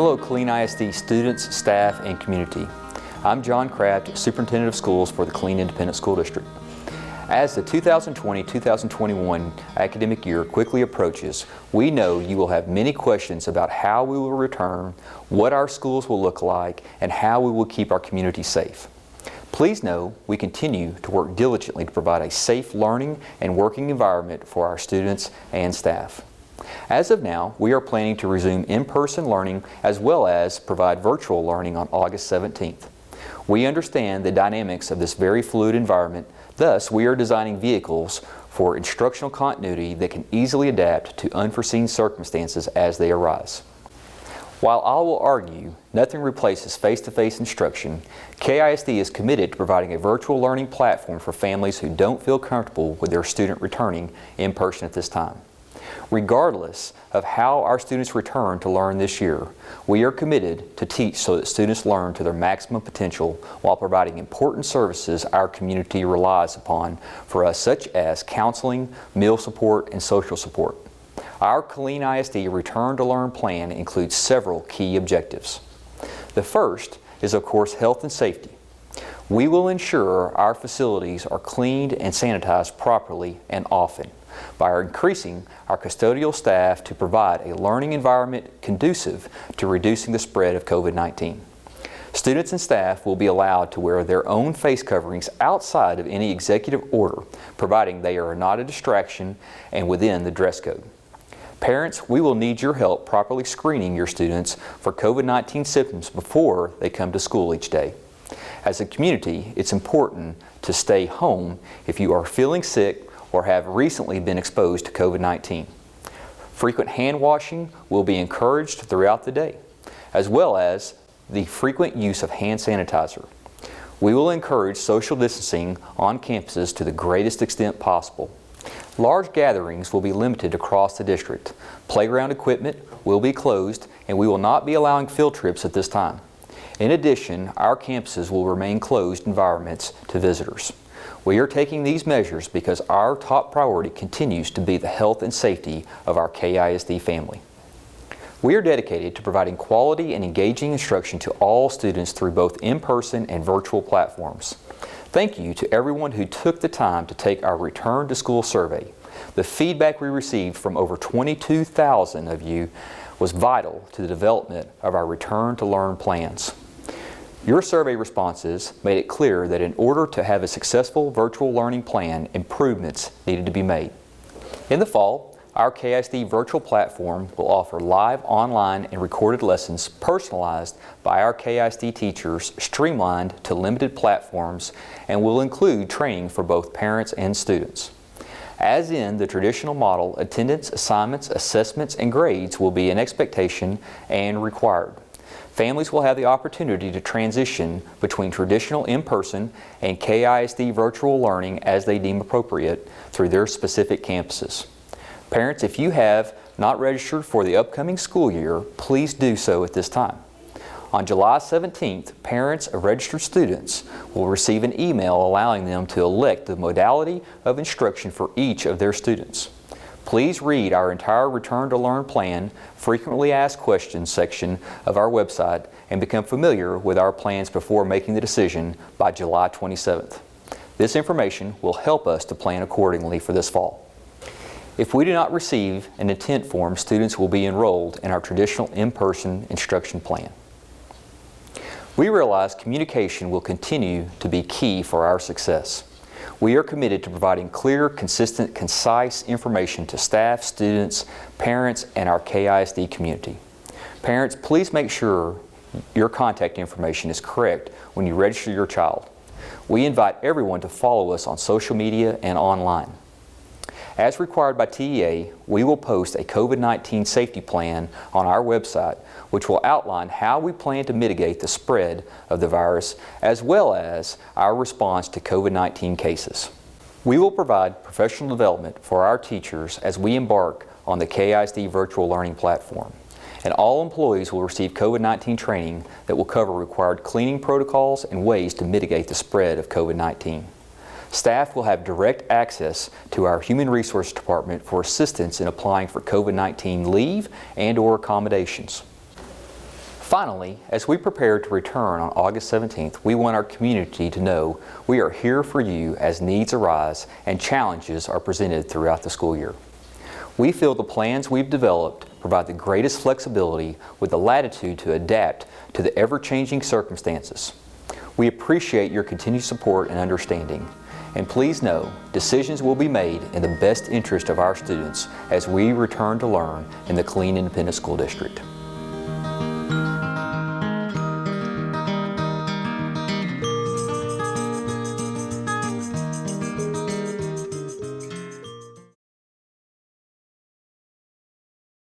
Hello KISD students, staff, and community. I'm John Kraft, Superintendent of Schools for the Killeen Independent School District. As the 2020-2021 academic year quickly approaches, we know you will have many questions about how we will return, what our schools will look like, and how we will keep our community safe. Please know we continue to work diligently to provide a safe learning and working environment for our students and staff. As of now, we are planning to resume in-person learning as well as provide virtual learning on August 17th. We understand the dynamics of this very fluid environment, thus we are designing vehicles for instructional continuity that can easily adapt to unforeseen circumstances as they arise. While I will argue nothing replaces face-to-face instruction, KISD is committed to providing a virtual learning platform for families who don't feel comfortable with their student returning in person at this time. Regardless of how our students return to learn this year, we are committed to teach so that students learn to their maximum potential while providing important services our community relies upon for us, such as counseling, meal support, and social support. Our Killeen ISD Return to Learn plan includes several key objectives. The first is, of course, health and safety. We will ensure our facilities are cleaned and sanitized properly and often by increasing our custodial staff to provide a learning environment conducive to reducing the spread of COVID-19. Students and staff will be allowed to wear their own face coverings outside of any executive order, providing they are not a distraction and within the dress code. Parents, we will need your help properly screening your students for COVID-19 symptoms before they come to school each day. As a community, it's important to stay home if you are feeling sick or have recently been exposed to COVID-19. Frequent hand washing will be encouraged throughout the day, as well as the frequent use of hand sanitizer. We will encourage social distancing on campuses to the greatest extent possible. Large gatherings will be limited across the district. Playground equipment will be closed, and we will not be allowing field trips at this time. In addition, our campuses will remain closed environments to visitors. We are taking these measures because our top priority continues to be the health and safety of our KISD family. We are dedicated to providing quality and engaging instruction to all students through both in-person and virtual platforms. Thank you to everyone who took the time to take our Return to School survey. The feedback we received from over 22,000 of you was vital to the development of our Return to Learn plans. Your survey responses made it clear that in order to have a successful virtual learning plan, improvements needed to be made. In the fall, our KISD virtual platform will offer live, online, and recorded lessons personalized by our KISD teachers, streamlined to limited platforms, and will include training for both parents and students. As in the traditional model, attendance, assignments, assessments, and grades will be an expectation and required. Families will have the opportunity to transition between traditional in-person and KISD virtual learning as they deem appropriate through their specific campuses. Parents, if you have not registered for the upcoming school year, please do so at this time. On July 17th, parents of registered students will receive an email allowing them to elect the modality of instruction for each of their students. Please read our entire Return to Learn plan, frequently asked questions section of our website, and become familiar with our plans before making the decision by July 27th. This information will help us to plan accordingly for this fall. If we do not receive an intent form, students will be enrolled in our traditional in-person instruction plan. We realize communication will continue to be key for our success. We are committed to providing clear, consistent, concise information to staff, students, parents, and our KISD community. Parents, please make sure your contact information is correct when you register your child. We invite everyone to follow us on social media and online. As required by TEA, we will post a COVID-19 safety plan on our website, which will outline how we plan to mitigate the spread of the virus, as well as our response to COVID-19 cases. We will provide professional development for our teachers as we embark on the KISD virtual learning platform. And all employees will receive COVID-19 training that will cover required cleaning protocols and ways to mitigate the spread of COVID-19. Staff will have direct access to our Human Resource Department for assistance in applying for COVID-19 leave and/or accommodations. Finally, as we prepare to return on August 17th, we want our community to know we are here for you as needs arise and challenges are presented throughout the school year. We feel the plans we've developed provide the greatest flexibility with the latitude to adapt to the ever-changing circumstances. We appreciate your continued support and understanding. And please know, decisions will be made in the best interest of our students as we return to learn in the Killeen Independent School District.